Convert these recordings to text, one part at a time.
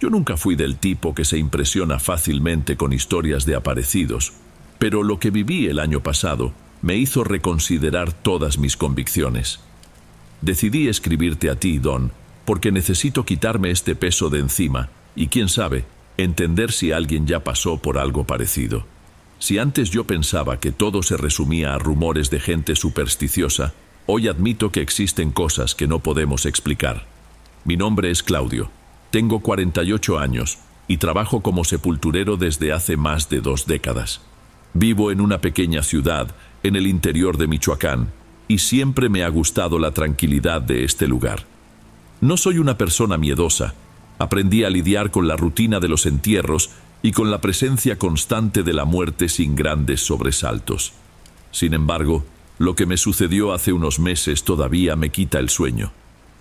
Yo nunca fui del tipo que se impresiona fácilmente con historias de aparecidos, pero lo que viví el año pasado me hizo reconsiderar todas mis convicciones. Decidí escribirte a ti, Don, porque necesito quitarme este peso de encima y, quién sabe, entender si alguien ya pasó por algo parecido. Si antes yo pensaba que todo se resumía a rumores de gente supersticiosa, hoy admito que existen cosas que no podemos explicar. Mi nombre es Claudio, tengo 48 años y trabajo como sepulturero desde hace más de 2 décadas. Vivo en una pequeña ciudad en el interior de Michoacán y siempre me ha gustado la tranquilidad de este lugar. No soy una persona miedosa. Aprendí a lidiar con la rutina de los entierros y con la presencia constante de la muerte sin grandes sobresaltos. Sin embargo, lo que me sucedió hace unos meses todavía me quita el sueño.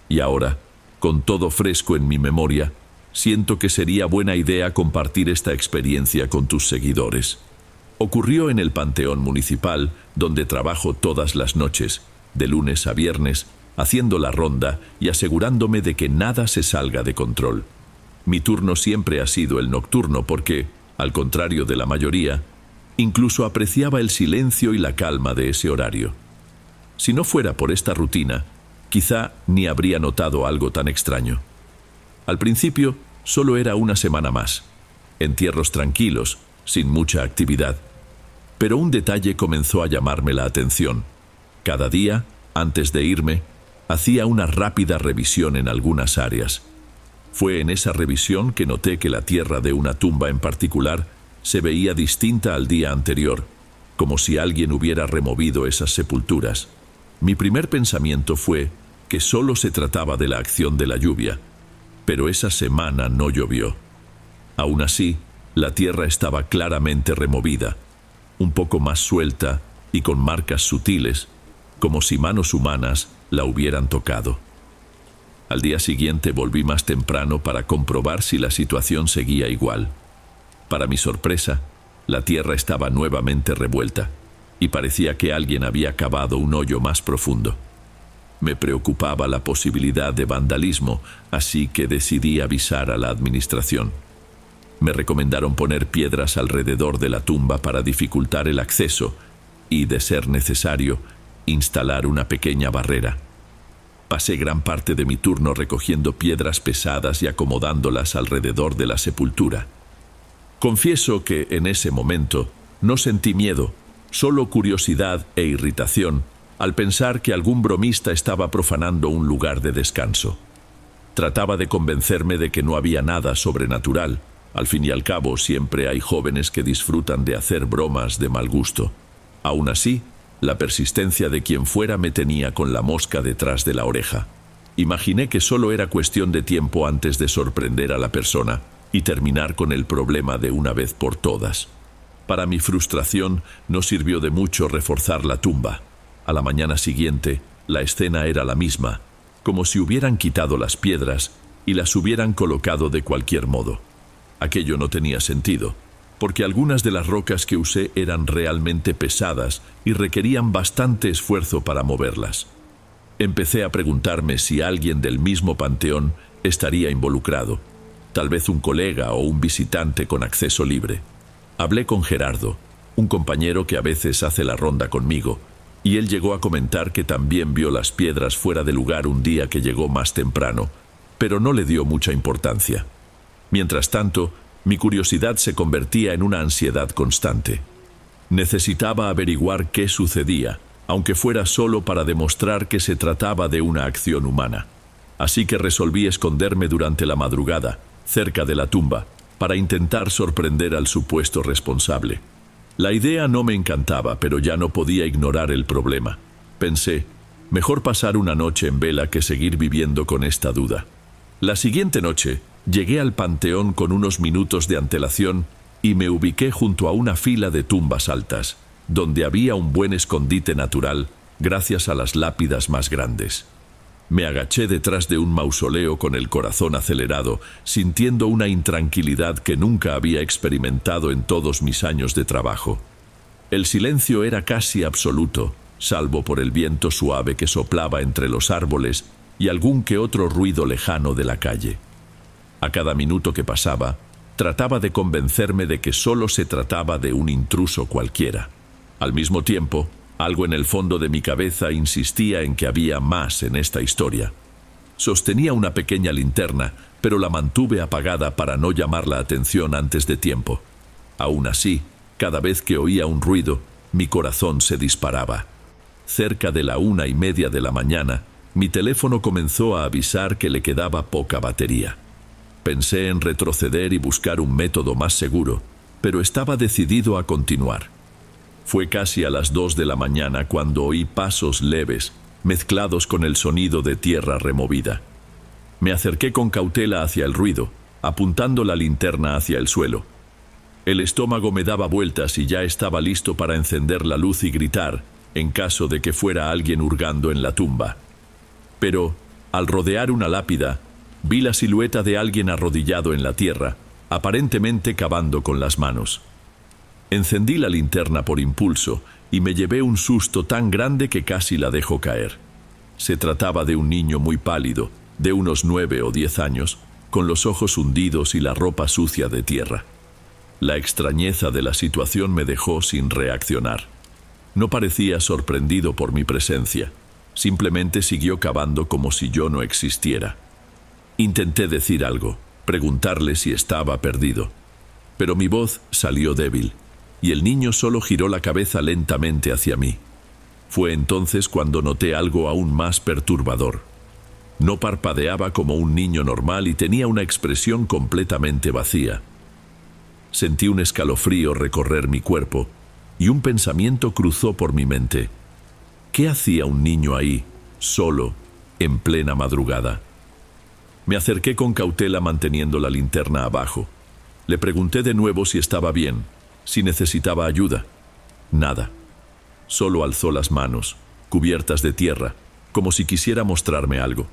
Y ahora, con todo fresco en mi memoria, siento que sería buena idea compartir esta experiencia con tus seguidores. Ocurrió en el Panteón Municipal, donde trabajo todas las noches, de lunes a viernes, haciendo la ronda y asegurándome de que nada se salga de control. Mi turno siempre ha sido el nocturno porque, al contrario de la mayoría, incluso apreciaba el silencio y la calma de ese horario. Si no fuera por esta rutina, quizá ni habría notado algo tan extraño. Al principio, solo era una semana más. Entierros tranquilos, sin mucha actividad. Pero un detalle comenzó a llamarme la atención. Cada día, antes de irme, hacía una rápida revisión en algunas áreas. Fue en esa revisión que noté que la tierra de una tumba en particular se veía distinta al día anterior, como si alguien hubiera removido esas sepulturas. Mi primer pensamiento fue que solo se trataba de la acción de la lluvia, pero esa semana no llovió. Aún así, la tierra estaba claramente removida, un poco más suelta y con marcas sutiles, como si manos humanas la hubieran tocado. Al día siguiente volví más temprano para comprobar si la situación seguía igual. Para mi sorpresa, la tierra estaba nuevamente revuelta y parecía que alguien había cavado un hoyo más profundo. Me preocupaba la posibilidad de vandalismo, así que decidí avisar a la administración. Me recomendaron poner piedras alrededor de la tumba para dificultar el acceso y, de ser necesario, instalar una pequeña barrera. Pasé gran parte de mi turno recogiendo piedras pesadas y acomodándolas alrededor de la sepultura. Confieso que en ese momento no sentí miedo, solo curiosidad e irritación al pensar que algún bromista estaba profanando un lugar de descanso. Trataba de convencerme de que no había nada sobrenatural. Al fin y al cabo, siempre hay jóvenes que disfrutan de hacer bromas de mal gusto. Aún así, la persistencia de quien fuera me tenía con la mosca detrás de la oreja. Imaginé que solo era cuestión de tiempo antes de sorprender a la persona y terminar con el problema de una vez por todas. Para mi frustración, no sirvió de mucho reforzar la tumba. A la mañana siguiente, la escena era la misma, como si hubieran quitado las piedras y las hubieran colocado de cualquier modo. Aquello no tenía sentido, porque algunas de las rocas que usé eran realmente pesadas y requerían bastante esfuerzo para moverlas. Empecé a preguntarme si alguien del mismo panteón estaría involucrado, tal vez un colega o un visitante con acceso libre. Hablé con Gerardo, un compañero que a veces hace la ronda conmigo, y él llegó a comentar que también vio las piedras fuera de lugar un día que llegó más temprano, pero no le dio mucha importancia. Mientras tanto, mi curiosidad se convertía en una ansiedad constante. Necesitaba averiguar qué sucedía, aunque fuera solo para demostrar que se trataba de una acción humana. Así que resolví esconderme durante la madrugada, cerca de la tumba, para intentar sorprender al supuesto responsable. La idea no me encantaba, pero ya no podía ignorar el problema. Pensé, mejor pasar una noche en vela que seguir viviendo con esta duda. La siguiente noche, llegué al panteón con unos minutos de antelación y me ubiqué junto a una fila de tumbas altas, donde había un buen escondite natural gracias a las lápidas más grandes. Me agaché detrás de un mausoleo con el corazón acelerado, sintiendo una intranquilidad que nunca había experimentado en todos mis años de trabajo. El silencio era casi absoluto, salvo por el viento suave que soplaba entre los árboles y algún que otro ruido lejano de la calle. A cada minuto que pasaba, trataba de convencerme de que solo se trataba de un intruso cualquiera. Al mismo tiempo, algo en el fondo de mi cabeza insistía en que había más en esta historia. Sostenía una pequeña linterna, pero la mantuve apagada para no llamar la atención antes de tiempo. Aún así, cada vez que oía un ruido, mi corazón se disparaba. Cerca de la 1:30 de la mañana, mi teléfono comenzó a avisar que le quedaba poca batería. Pensé en retroceder y buscar un método más seguro, pero estaba decidido a continuar. Fue casi a las 2 de la mañana cuando oí pasos leves, mezclados con el sonido de tierra removida. Me acerqué con cautela hacia el ruido, apuntando la linterna hacia el suelo. El estómago me daba vueltas y ya estaba listo para encender la luz y gritar, en caso de que fuera alguien hurgando en la tumba. Pero, al rodear una lápida, vi la silueta de alguien arrodillado en la tierra, aparentemente cavando con las manos. Encendí la linterna por impulso y me llevé un susto tan grande que casi la dejó caer. Se trataba de un niño muy pálido, de unos 9 o 10 años, con los ojos hundidos y la ropa sucia de tierra. La extrañeza de la situación me dejó sin reaccionar. No parecía sorprendido por mi presencia, simplemente siguió cavando como si yo no existiera. Intenté decir algo, preguntarle si estaba perdido, pero mi voz salió débil, y el niño solo giró la cabeza lentamente hacia mí. Fue entonces cuando noté algo aún más perturbador. No parpadeaba como un niño normal y tenía una expresión completamente vacía. Sentí un escalofrío recorrer mi cuerpo, y un pensamiento cruzó por mi mente. ¿Qué hacía un niño ahí, solo, en plena madrugada? Me acerqué con cautela manteniendo la linterna abajo. Le pregunté de nuevo si estaba bien, si necesitaba ayuda. Nada. Solo alzó las manos, cubiertas de tierra, como si quisiera mostrarme algo.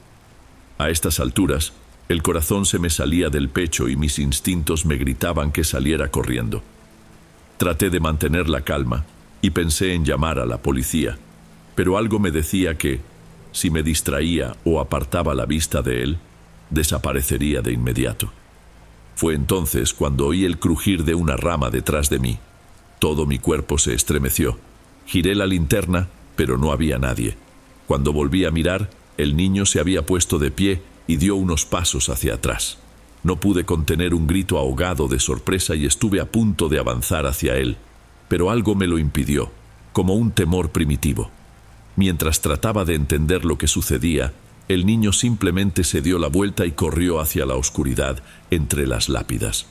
A estas alturas, el corazón se me salía del pecho y mis instintos me gritaban que saliera corriendo. Traté de mantener la calma y pensé en llamar a la policía, pero algo me decía que, si me distraía o apartaba la vista de él, desaparecería de inmediato. Fue entonces cuando oí el crujir de una rama detrás de mí. Todo mi cuerpo se estremeció. Giré la linterna, pero no había nadie. Cuando volví a mirar, el niño se había puesto de pie y dio unos pasos hacia atrás. No pude contener un grito ahogado de sorpresa y estuve a punto de avanzar hacia él, pero algo me lo impidió, como un temor primitivo. Mientras trataba de entender lo que sucedía, el niño simplemente se dio la vuelta y corrió hacia la oscuridad entre las lápidas.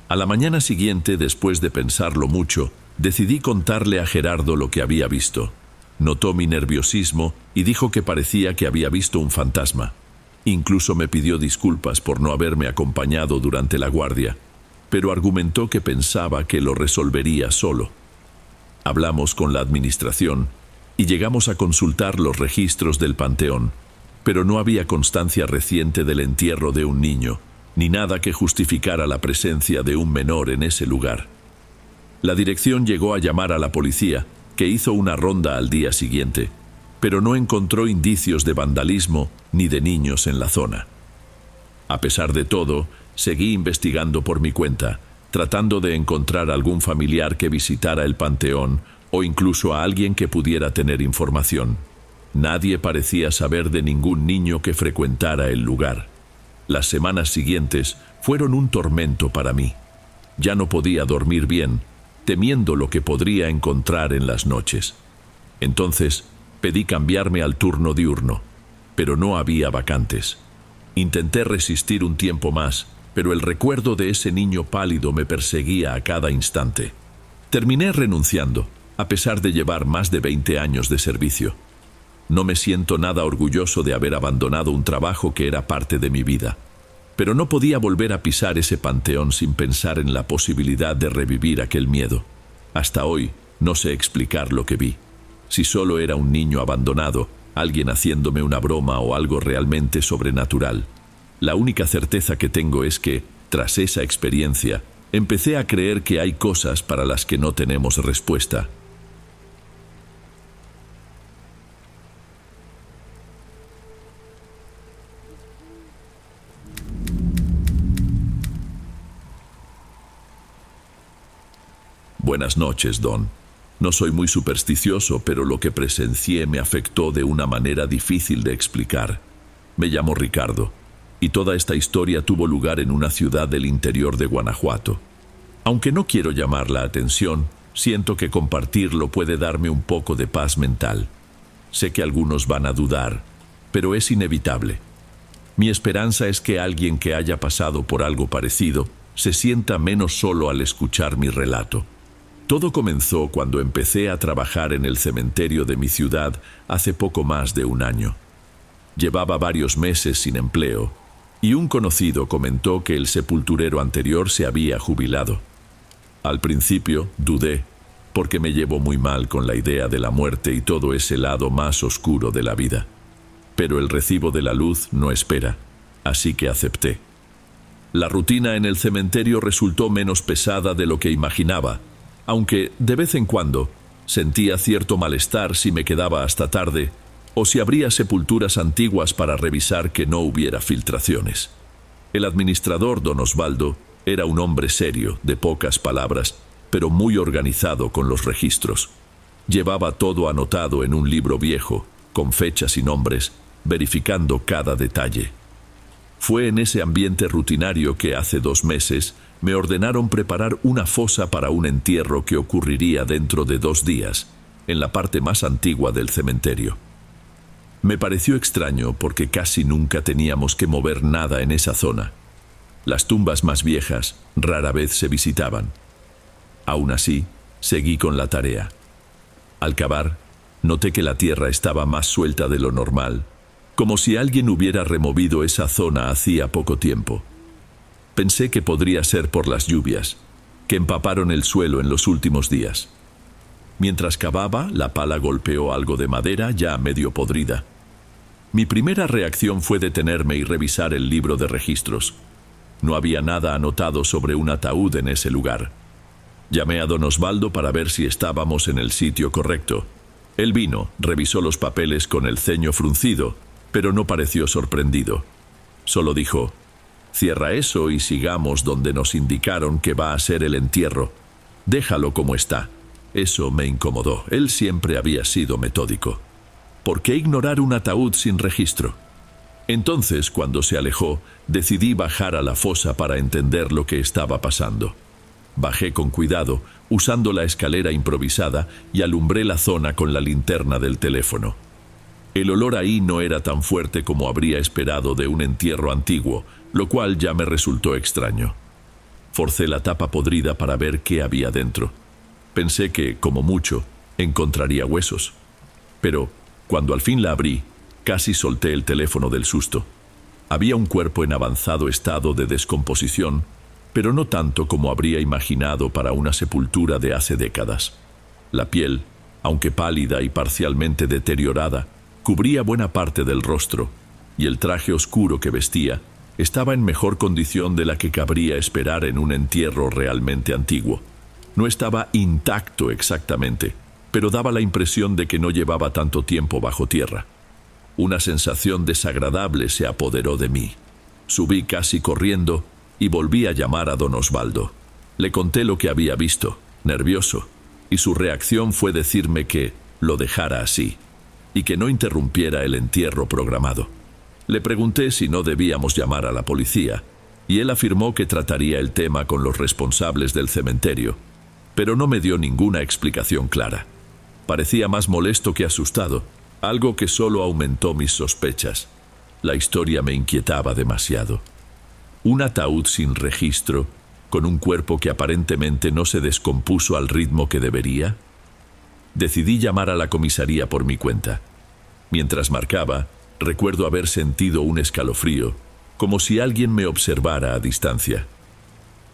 A la mañana siguiente, después de pensarlo mucho, decidí contarle a Gerardo lo que había visto. Notó mi nerviosismo y dijo que parecía que había visto un fantasma. Incluso me pidió disculpas por no haberme acompañado durante la guardia, pero argumentó que pensaba que lo resolvería solo. Hablamos con la administración y llegamos a consultar los registros del panteón, pero no había constancia reciente del entierro de un niño, ni nada que justificara la presencia de un menor en ese lugar. La dirección llegó a llamar a la policía, que hizo una ronda al día siguiente, pero no encontró indicios de vandalismo ni de niños en la zona. A pesar de todo, seguí investigando por mi cuenta, tratando de encontrar algún familiar que visitara el panteón o incluso a alguien que pudiera tener información. Nadie parecía saber de ningún niño que frecuentara el lugar. Las semanas siguientes fueron un tormento para mí. Ya no podía dormir bien, temiendo lo que podría encontrar en las noches. Entonces, pedí cambiarme al turno diurno, pero no había vacantes. Intenté resistir un tiempo más, pero el recuerdo de ese niño pálido me perseguía a cada instante. Terminé renunciando, a pesar de llevar más de 20 años de servicio. No me siento nada orgulloso de haber abandonado un trabajo que era parte de mi vida, pero no podía volver a pisar ese panteón sin pensar en la posibilidad de revivir aquel miedo. Hasta hoy no sé explicar lo que vi. Si solo era un niño abandonado, alguien haciéndome una broma o algo realmente sobrenatural. La única certeza que tengo es que, tras esa experiencia, empecé a creer que hay cosas para las que no tenemos respuesta. Buenas noches, Don. No soy muy supersticioso, pero lo que presencié me afectó de una manera difícil de explicar. Me llamo Ricardo, y toda esta historia tuvo lugar en una ciudad del interior de Guanajuato. Aunque no quiero llamar la atención, siento que compartirlo puede darme un poco de paz mental. Sé que algunos van a dudar, pero es inevitable. Mi esperanza es que alguien que haya pasado por algo parecido se sienta menos solo al escuchar mi relato. Todo comenzó cuando empecé a trabajar en el cementerio de mi ciudad hace poco más de un año. Llevaba varios meses sin empleo, y un conocido comentó que el sepulturero anterior se había jubilado. Al principio dudé, porque me llevo muy mal con la idea de la muerte y todo ese lado más oscuro de la vida. Pero el recibo de la luz no espera, así que acepté. La rutina en el cementerio resultó menos pesada de lo que imaginaba, aunque de vez en cuando sentía cierto malestar si me quedaba hasta tarde o si abría sepulturas antiguas para revisar que no hubiera filtraciones. El administrador, don Osvaldo, era un hombre serio, de pocas palabras, pero muy organizado con los registros. Llevaba todo anotado en un libro viejo, con fechas y nombres, verificando cada detalle. Fue en ese ambiente rutinario que hace 2 meses me ordenaron preparar una fosa para un entierro que ocurriría dentro de 2 días, en la parte más antigua del cementerio. Me pareció extraño porque casi nunca teníamos que mover nada en esa zona. Las tumbas más viejas rara vez se visitaban. Aún así, seguí con la tarea. Al cavar, noté que la tierra estaba más suelta de lo normal, como si alguien hubiera removido esa zona hacía poco tiempo. Pensé que podría ser por las lluvias, que empaparon el suelo en los últimos días. Mientras cavaba, la pala golpeó algo de madera ya medio podrida. Mi primera reacción fue detenerme y revisar el libro de registros. No había nada anotado sobre un ataúd en ese lugar. Llamé a don Osvaldo para ver si estábamos en el sitio correcto. Él vino, revisó los papeles con el ceño fruncido, pero no pareció sorprendido. Solo dijo: «Cierra eso y sigamos donde nos indicaron que va a ser el entierro. Déjalo como está». Eso me incomodó. Él siempre había sido metódico. ¿Por qué ignorar un ataúd sin registro? Entonces, cuando se alejó, decidí bajar a la fosa para entender lo que estaba pasando. Bajé con cuidado, usando la escalera improvisada, y alumbré la zona con la linterna del teléfono. El olor ahí no era tan fuerte como habría esperado de un entierro antiguo, lo cual ya me resultó extraño. Forcé la tapa podrida para ver qué había dentro. Pensé que, como mucho, encontraría huesos. Pero, cuando al fin la abrí, casi solté el teléfono del susto. Había un cuerpo en avanzado estado de descomposición, pero no tanto como habría imaginado para una sepultura de hace décadas. La piel, aunque pálida y parcialmente deteriorada, cubría buena parte del rostro, y el traje oscuro que vestía estaba en mejor condición de la que cabría esperar en un entierro realmente antiguo. No estaba intacto exactamente, pero daba la impresión de que no llevaba tanto tiempo bajo tierra. Una sensación desagradable se apoderó de mí. Subí casi corriendo y volví a llamar a don Osvaldo. Le conté lo que había visto, nervioso, y su reacción fue decirme que lo dejara así y que no interrumpiera el entierro programado. Le pregunté si no debíamos llamar a la policía, y él afirmó que trataría el tema con los responsables del cementerio, pero no me dio ninguna explicación clara. Parecía más molesto que asustado, algo que solo aumentó mis sospechas. La historia me inquietaba demasiado. Un ataúd sin registro, con un cuerpo que aparentemente no se descompuso al ritmo que debería. Decidí llamar a la comisaría por mi cuenta. Mientras marcaba, recuerdo haber sentido un escalofrío, como si alguien me observara a distancia.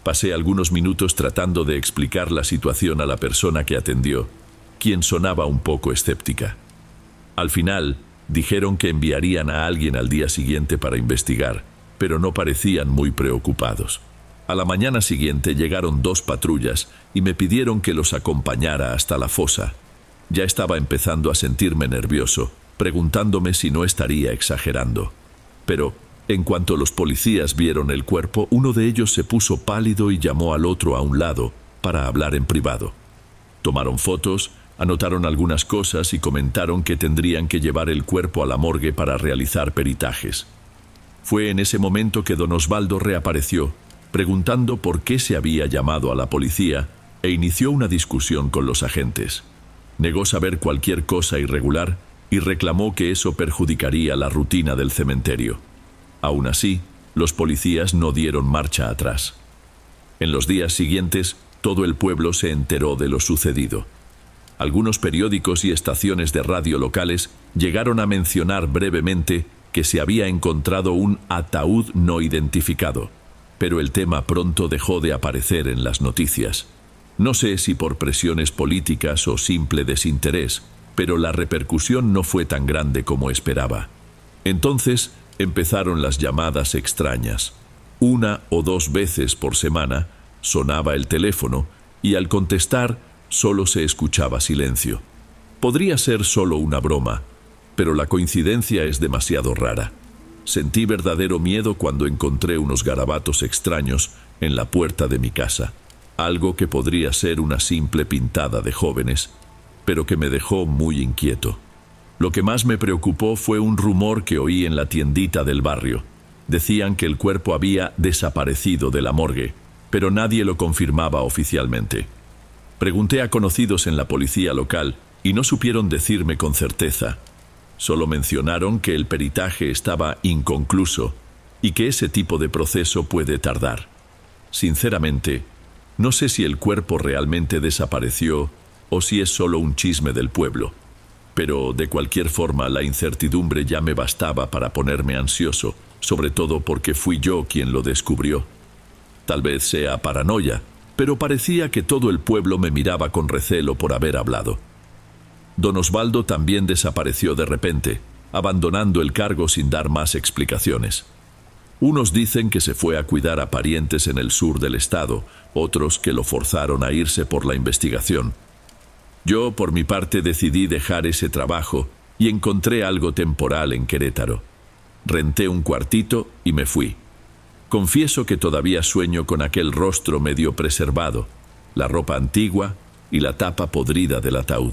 Pasé algunos minutos tratando de explicar la situación a la persona que atendió, quien sonaba un poco escéptica. Al final, dijeron que enviarían a alguien al día siguiente para investigar, pero no parecían muy preocupados. A la mañana siguiente llegaron 2 patrullas y me pidieron que los acompañara hasta la fosa. Ya estaba empezando a sentirme nervioso, preguntándome si no estaría exagerando. Pero, en cuanto los policías vieron el cuerpo, uno de ellos se puso pálido y llamó al otro a un lado para hablar en privado. Tomaron fotos, anotaron algunas cosas y comentaron que tendrían que llevar el cuerpo a la morgue para realizar peritajes. Fue en ese momento que don Osvaldo reapareció, preguntando por qué se había llamado a la policía e inició una discusión con los agentes. Negó saber cualquier cosa irregular y reclamó que eso perjudicaría la rutina del cementerio. Aún así, los policías no dieron marcha atrás. En los días siguientes, todo el pueblo se enteró de lo sucedido. Algunos periódicos y estaciones de radio locales llegaron a mencionar brevemente que se había encontrado un ataúd no identificado, pero el tema pronto dejó de aparecer en las noticias. No sé si por presiones políticas o simple desinterés, pero la repercusión no fue tan grande como esperaba. Entonces empezaron las llamadas extrañas. 1 o 2 veces por semana sonaba el teléfono y al contestar solo se escuchaba silencio. Podría ser solo una broma, pero la coincidencia es demasiado rara. Sentí verdadero miedo cuando encontré unos garabatos extraños en la puerta de mi casa, algo que podría ser una simple pintada de jóvenes, pero que me dejó muy inquieto. Lo que más me preocupó fue un rumor que oí en la tiendita del barrio. Decían que el cuerpo había desaparecido de la morgue, pero nadie lo confirmaba oficialmente. Pregunté a conocidos en la policía local y no supieron decirme con certeza. Solo mencionaron que el peritaje estaba inconcluso y que ese tipo de proceso puede tardar. Sinceramente, no sé si el cuerpo realmente desapareció o si es solo un chisme del pueblo. Pero de cualquier forma la incertidumbre ya me bastaba para ponerme ansioso, sobre todo porque fui yo quien lo descubrió. Tal vez sea paranoia, pero parecía que todo el pueblo me miraba con recelo por haber hablado. Don Osvaldo también desapareció de repente, abandonando el cargo sin dar más explicaciones. Unos dicen que se fue a cuidar a parientes en el sur del estado, otros que lo forzaron a irse por la investigación. Yo, por mi parte, decidí dejar ese trabajo y encontré algo temporal en Querétaro. Renté un cuartito y me fui. Confieso que todavía sueño con aquel rostro medio preservado, la ropa antigua y la tapa podrida del ataúd.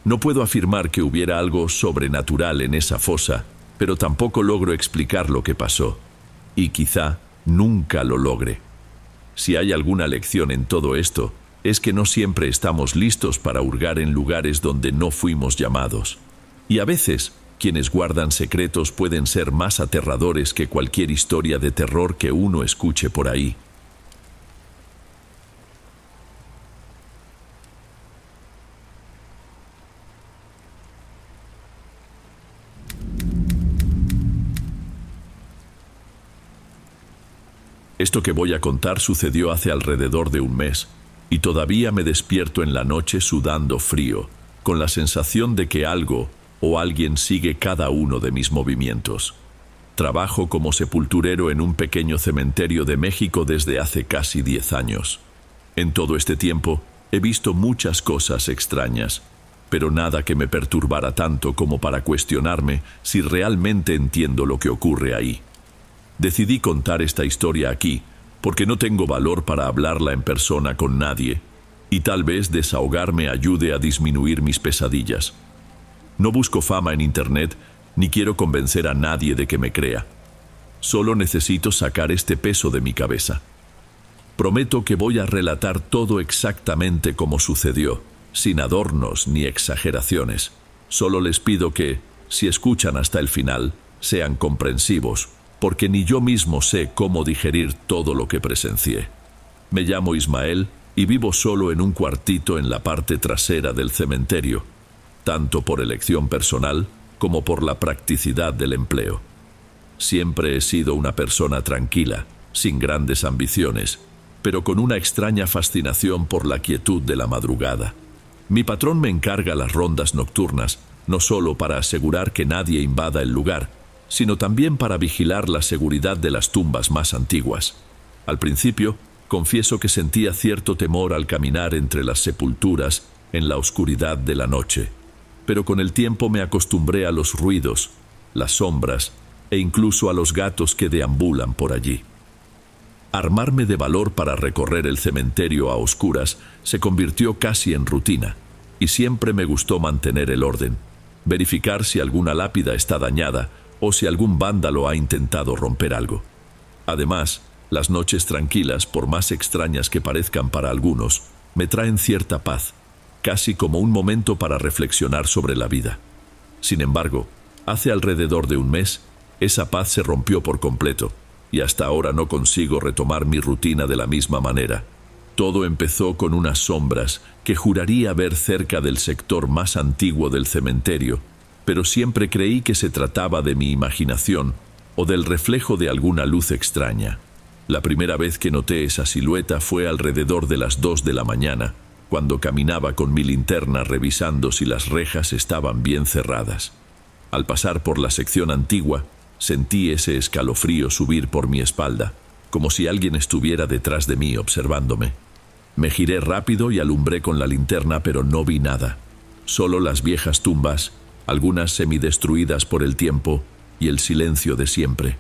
No puedo afirmar que hubiera algo sobrenatural en esa fosa, pero tampoco logro explicar lo que pasó. Y quizá nunca lo logre. Si hay alguna lección en todo esto, es que no siempre estamos listos para hurgar en lugares donde no fuimos llamados. Y a veces, quienes guardan secretos pueden ser más aterradores que cualquier historia de terror que uno escuche por ahí. Esto que voy a contar sucedió hace alrededor de un mes, y todavía me despierto en la noche sudando frío, con la sensación de que algo o alguien sigue cada uno de mis movimientos. Trabajo como sepulturero en un pequeño cementerio de México desde hace casi 10 años. En todo este tiempo he visto muchas cosas extrañas, pero nada que me perturbara tanto como para cuestionarme si realmente entiendo lo que ocurre ahí. Decidí contar esta historia aquí, porque no tengo valor para hablarla en persona con nadie, y tal vez desahogarme ayude a disminuir mis pesadillas. No busco fama en internet, ni quiero convencer a nadie de que me crea. Solo necesito sacar este peso de mi cabeza. Prometo que voy a relatar todo exactamente como sucedió, sin adornos ni exageraciones. Solo les pido que, si escuchan hasta el final, sean comprensivos, porque ni yo mismo sé cómo digerir todo lo que presencié. Me llamo Ismael y vivo solo en un cuartito en la parte trasera del cementerio, tanto por elección personal como por la practicidad del empleo. Siempre he sido una persona tranquila, sin grandes ambiciones, pero con una extraña fascinación por la quietud de la madrugada. Mi patrón me encarga las rondas nocturnas, no solo para asegurar que nadie invada el lugar, sino también para vigilar la seguridad de las tumbas más antiguas. Al principio, confieso que sentía cierto temor al caminar entre las sepulturas en la oscuridad de la noche, pero con el tiempo me acostumbré a los ruidos, las sombras e incluso a los gatos que deambulan por allí. Armarme de valor para recorrer el cementerio a oscuras se convirtió casi en rutina, y siempre me gustó mantener el orden, verificar si alguna lápida está dañada o si algún vándalo ha intentado romper algo. Además, las noches tranquilas, por más extrañas que parezcan para algunos, me traen cierta paz, casi como un momento para reflexionar sobre la vida. Sin embargo, hace alrededor de un mes, esa paz se rompió por completo, y hasta ahora no consigo retomar mi rutina de la misma manera. Todo empezó con unas sombras que juraría ver cerca del sector más antiguo del cementerio, pero siempre creí que se trataba de mi imaginación o del reflejo de alguna luz extraña. La primera vez que noté esa silueta fue alrededor de las 2 de la mañana, cuando caminaba con mi linterna revisando si las rejas estaban bien cerradas. Al pasar por la sección antigua, sentí ese escalofrío subir por mi espalda, como si alguien estuviera detrás de mí observándome. Me giré rápido y alumbré con la linterna, pero no vi nada. Solo las viejas tumbas, algunas semidestruidas por el tiempo, y el silencio de siempre.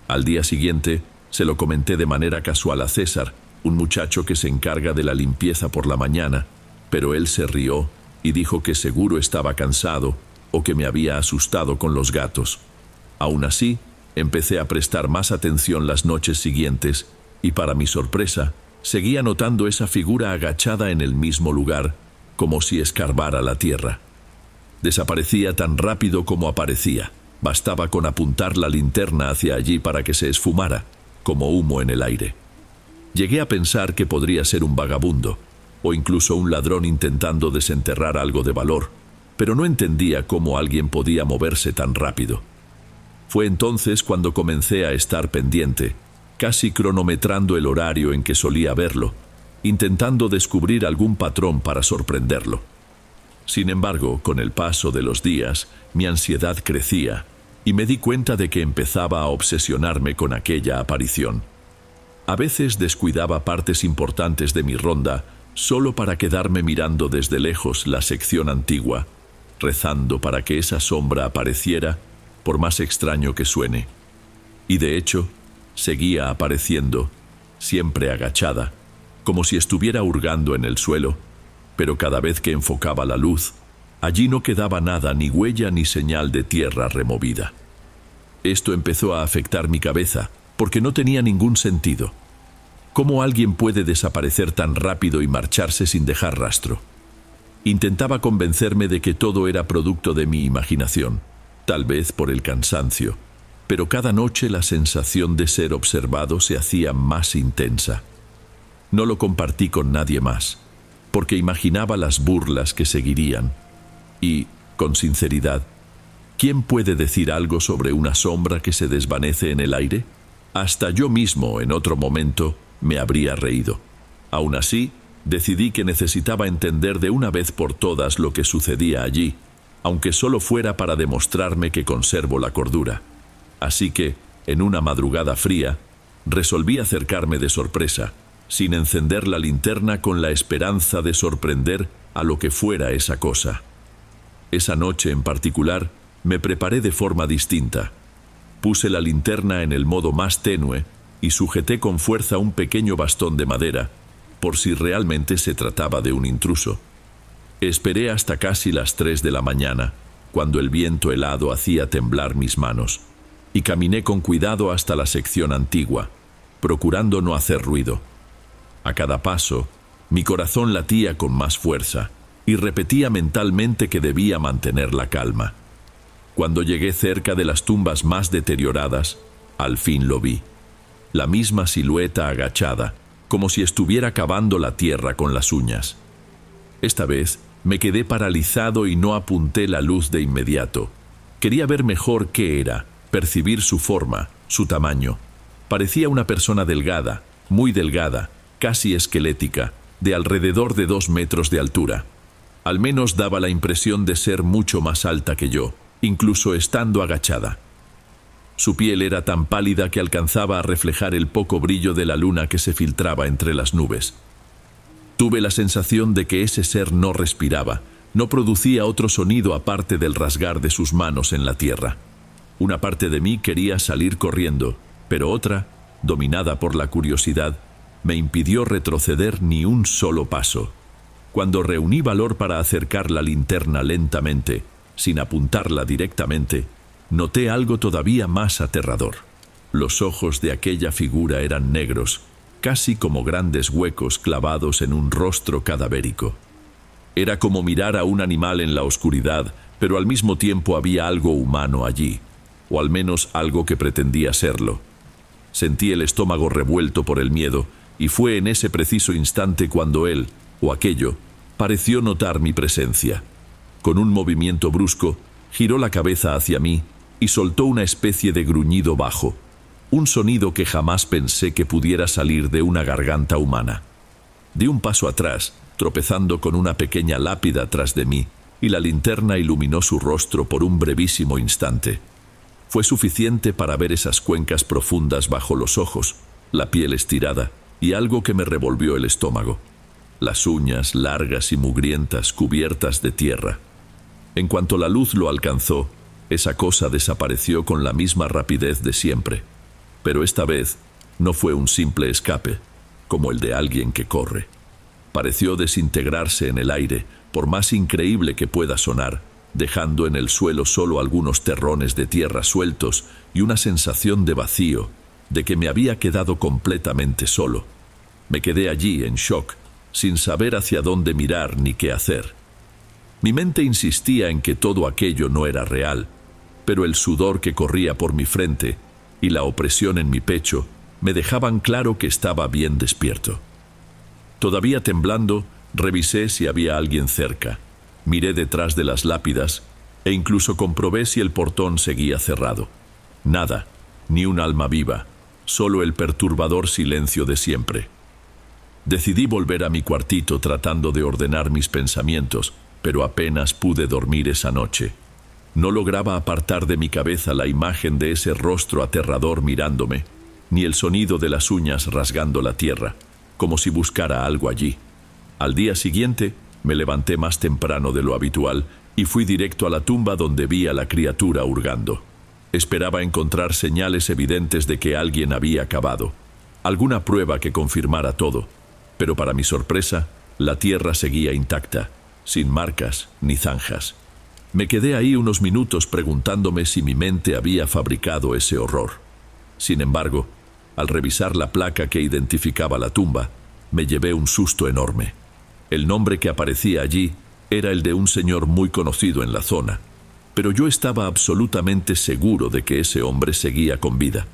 Al día siguiente, se lo comenté de manera casual a César, un muchacho que se encarga de la limpieza por la mañana, pero él se rió y dijo que seguro estaba cansado o que me había asustado con los gatos. Aún así, empecé a prestar más atención las noches siguientes y, para mi sorpresa, seguía notando esa figura agachada en el mismo lugar, como si escarbara la tierra. Desaparecía tan rápido como aparecía. Bastaba con apuntar la linterna hacia allí para que se esfumara, como humo en el aire. Llegué a pensar que podría ser un vagabundo, o incluso un ladrón intentando desenterrar algo de valor, pero no entendía cómo alguien podía moverse tan rápido. Fue entonces cuando comencé a estar pendiente, casi cronometrando el horario en que solía verlo, intentando descubrir algún patrón para sorprenderlo. Sin embargo, con el paso de los días, mi ansiedad crecía y me di cuenta de que empezaba a obsesionarme con aquella aparición. A veces descuidaba partes importantes de mi ronda solo para quedarme mirando desde lejos la sección antigua, rezando para que esa sombra apareciera, por más extraño que suene. Y de hecho, seguía apareciendo, siempre agachada, como si estuviera hurgando en el suelo, pero cada vez que enfocaba la luz, allí no quedaba nada, ni huella ni señal de tierra removida. Esto empezó a afectar mi cabeza, porque no tenía ningún sentido. ¿Cómo alguien puede desaparecer tan rápido y marcharse sin dejar rastro? Intentaba convencerme de que todo era producto de mi imaginación, tal vez por el cansancio, pero cada noche la sensación de ser observado se hacía más intensa. No lo compartí con nadie más, porque imaginaba las burlas que seguirían. Y, con sinceridad, ¿quién puede decir algo sobre una sombra que se desvanece en el aire? Hasta yo mismo, en otro momento, me habría reído. Aún así, decidí que necesitaba entender de una vez por todas lo que sucedía allí, aunque solo fuera para demostrarme que conservo la cordura. Así que, en una madrugada fría, resolví acercarme de sorpresa, sin encender la linterna, con la esperanza de sorprender a lo que fuera esa cosa. Esa noche en particular, me preparé de forma distinta. Puse la linterna en el modo más tenue y sujeté con fuerza un pequeño bastón de madera, por si realmente se trataba de un intruso. Esperé hasta casi las 3 de la mañana, cuando el viento helado hacía temblar mis manos, y caminé con cuidado hasta la sección antigua, procurando no hacer ruido. A cada paso, mi corazón latía con más fuerza, y repetía mentalmente que debía mantener la calma. Cuando llegué cerca de las tumbas más deterioradas, al fin lo vi. La misma silueta agachada, como si estuviera cavando la tierra con las uñas. Esta vez me quedé paralizado y no apunté la luz de inmediato. Quería ver mejor qué era, percibir su forma, su tamaño. Parecía una persona delgada, muy delgada, casi esquelética, de alrededor de 2 metros de altura. Al menos daba la impresión de ser mucho más alta que yo, incluso estando agachada. Su piel era tan pálida que alcanzaba a reflejar el poco brillo de la luna que se filtraba entre las nubes. Tuve la sensación de que ese ser no respiraba, no producía otro sonido aparte del rasgar de sus manos en la tierra. Una parte de mí quería salir corriendo, pero otra dominada por la curiosidad, me impidió retroceder ni un solo paso. Cuando reuní valor para acercar la linterna lentamente, sin apuntarla directamente, noté algo todavía más aterrador. Los ojos de aquella figura eran negros, casi como grandes huecos clavados en un rostro cadavérico. Era como mirar a un animal en la oscuridad, pero al mismo tiempo había algo humano allí, o al menos algo que pretendía serlo. Sentí el estómago revuelto por el miedo, y fue en ese preciso instante cuando él, o aquello, pareció notar mi presencia. Con un movimiento brusco, giró la cabeza hacia mí y soltó una especie de gruñido bajo, un sonido que jamás pensé que pudiera salir de una garganta humana. Di un paso atrás, tropezando con una pequeña lápida tras de mí, y la linterna iluminó su rostro por un brevísimo instante. Fue suficiente para ver esas cuencas profundas bajo los ojos, la piel estirada y algo que me revolvió el estómago. Las uñas largas y mugrientas cubiertas de tierra. En cuanto la luz lo alcanzó, esa cosa desapareció con la misma rapidez de siempre. Pero esta vez no fue un simple escape, como el de alguien que corre. Pareció desintegrarse en el aire, por más increíble que pueda sonar, dejando en el suelo solo algunos terrones de tierra sueltos y una sensación de vacío, de que me había quedado completamente solo. Me quedé allí en shock, sin saber hacia dónde mirar ni qué hacer. Mi mente insistía en que todo aquello no era real, pero el sudor que corría por mi frente y la opresión en mi pecho me dejaban claro que estaba bien despierto. Todavía temblando, revisé si había alguien cerca, miré detrás de las lápidas e incluso comprobé si el portón seguía cerrado. Nada, ni un alma viva, solo el perturbador silencio de siempre. Decidí volver a mi cuartito tratando de ordenar mis pensamientos, pero apenas pude dormir esa noche. No lograba apartar de mi cabeza la imagen de ese rostro aterrador mirándome, ni el sonido de las uñas rasgando la tierra, como si buscara algo allí. Al día siguiente, me levanté más temprano de lo habitual y fui directo a la tumba donde vi a la criatura hurgando. Esperaba encontrar señales evidentes de que alguien había cavado, alguna prueba que confirmara todo, pero para mi sorpresa, la tierra seguía intacta, sin marcas ni zanjas. Me quedé ahí unos minutos preguntándome si mi mente había fabricado ese horror. Sin embargo, al revisar la placa que identificaba la tumba, me llevé un susto enorme. El nombre que aparecía allí era el de un señor muy conocido en la zona, pero yo estaba absolutamente seguro de que ese hombre seguía con vida.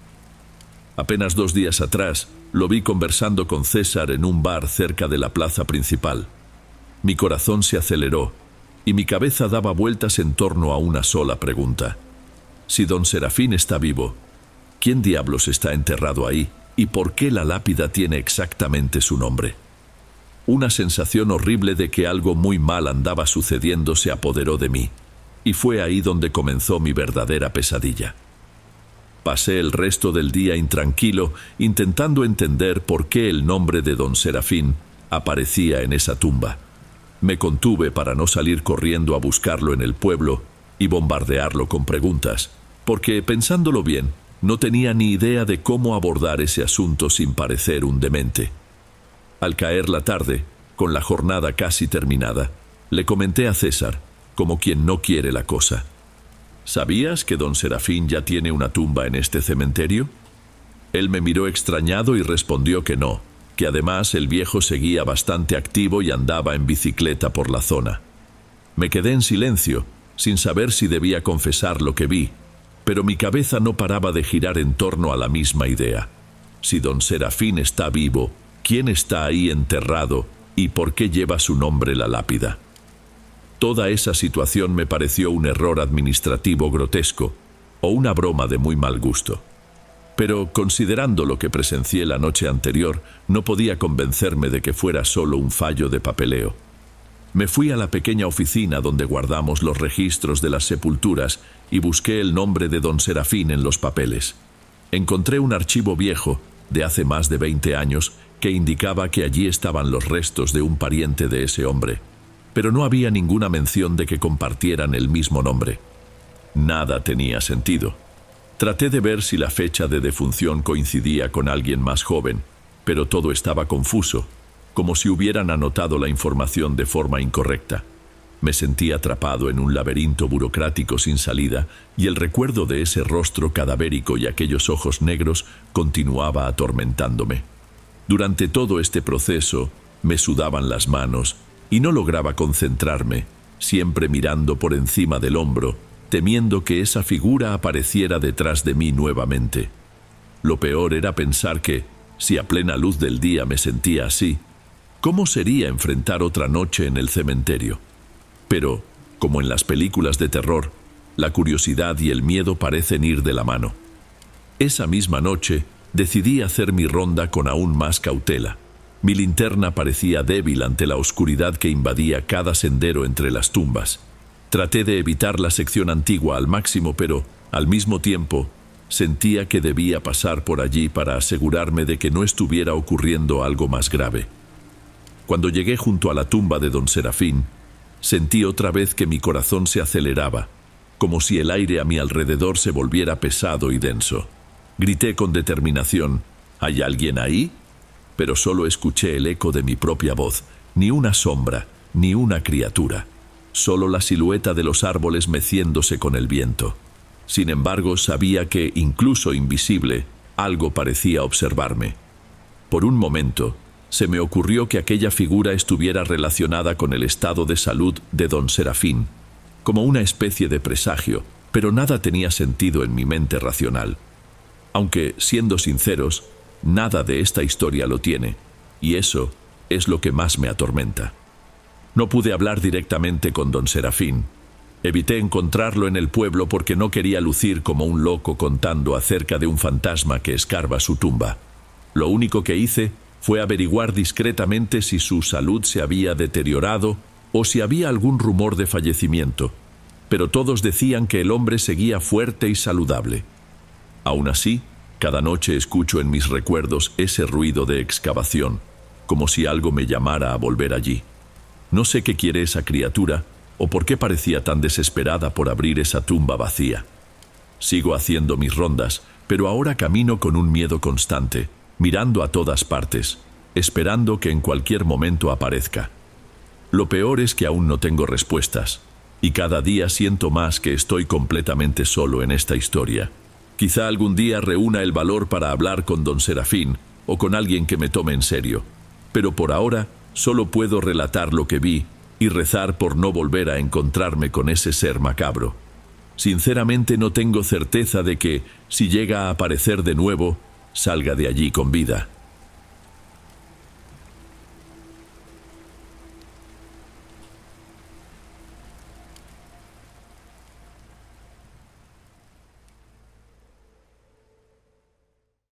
Apenas 2 días atrás, lo vi conversando con César en un bar cerca de la plaza principal. Mi corazón se aceleró y mi cabeza daba vueltas en torno a una sola pregunta. Si don Serafín está vivo, ¿quién diablos está enterrado ahí y por qué la lápida tiene exactamente su nombre? Una sensación horrible de que algo muy mal andaba sucediendo se apoderó de mí, y fue ahí donde comenzó mi verdadera pesadilla. Pasé el resto del día intranquilo, intentando entender por qué el nombre de don Serafín aparecía en esa tumba. Me contuve para no salir corriendo a buscarlo en el pueblo y bombardearlo con preguntas, porque, pensándolo bien, no tenía ni idea de cómo abordar ese asunto sin parecer un demente. Al caer la tarde, con la jornada casi terminada, le comenté a César, como quien no quiere la cosa. ¿Sabías que don Serafín ya tiene una tumba en este cementerio? Él me miró extrañado y respondió que no, que además el viejo seguía bastante activo y andaba en bicicleta por la zona. Me quedé en silencio, sin saber si debía confesar lo que vi, pero mi cabeza no paraba de girar en torno a la misma idea. Si don Serafín está vivo, ¿quién está ahí enterrado y por qué lleva su nombre la lápida? Toda esa situación me pareció un error administrativo grotesco o una broma de muy mal gusto. Pero, considerando lo que presencié la noche anterior, no podía convencerme de que fuera solo un fallo de papeleo. Me fui a la pequeña oficina donde guardamos los registros de las sepulturas y busqué el nombre de don Serafín en los papeles. Encontré un archivo viejo, de hace más de 20 años, que indicaba que allí estaban los restos de un pariente de ese hombre, pero no había ninguna mención de que compartieran el mismo nombre. Nada tenía sentido. Traté de ver si la fecha de defunción coincidía con alguien más joven, pero todo estaba confuso, como si hubieran anotado la información de forma incorrecta. Me sentí atrapado en un laberinto burocrático sin salida, y el recuerdo de ese rostro cadavérico y aquellos ojos negros continuaba atormentándome. Durante todo este proceso, me sudaban las manos y no lograba concentrarme, siempre mirando por encima del hombro, temiendo que esa figura apareciera detrás de mí nuevamente. Lo peor era pensar que, si a plena luz del día me sentía así, ¿cómo sería enfrentar otra noche en el cementerio? Pero, como en las películas de terror, la curiosidad y el miedo parecen ir de la mano. Esa misma noche, decidí hacer mi ronda con aún más cautela. Mi linterna parecía débil ante la oscuridad que invadía cada sendero entre las tumbas. Traté de evitar la sección antigua al máximo, pero, al mismo tiempo, sentía que debía pasar por allí para asegurarme de que no estuviera ocurriendo algo más grave. Cuando llegué junto a la tumba de don Serafín, sentí otra vez que mi corazón se aceleraba, como si el aire a mi alrededor se volviera pesado y denso. Grité con determinación: ¿hay alguien ahí? Pero solo escuché el eco de mi propia voz, ni una sombra, ni una criatura, solo la silueta de los árboles meciéndose con el viento. Sin embargo, sabía que, incluso invisible, algo parecía observarme. Por un momento, se me ocurrió que aquella figura estuviera relacionada con el estado de salud de don Serafín, como una especie de presagio, pero nada tenía sentido en mi mente racional. Aunque, siendo sinceros, nada de esta historia lo tiene, y eso es lo que más me atormenta. No pude hablar directamente con don Serafín. Evité encontrarlo en el pueblo porque no quería lucir como un loco contando acerca de un fantasma que escarba su tumba. Lo único que hice fue averiguar discretamente si su salud se había deteriorado o si había algún rumor de fallecimiento, pero todos decían que el hombre seguía fuerte y saludable. Aún así, cada noche escucho en mis recuerdos ese ruido de excavación, como si algo me llamara a volver allí. No sé qué quiere esa criatura o por qué parecía tan desesperada por abrir esa tumba vacía. Sigo haciendo mis rondas, pero ahora camino con un miedo constante, mirando a todas partes, esperando que en cualquier momento aparezca. Lo peor es que aún no tengo respuestas, y cada día siento más que estoy completamente solo en esta historia. Quizá algún día reúna el valor para hablar con don Serafín o con alguien que me tome en serio, pero por ahora solo puedo relatar lo que vi y rezar por no volver a encontrarme con ese ser macabro. Sinceramente no tengo certeza de que, si llega a aparecer de nuevo, salga de allí con vida.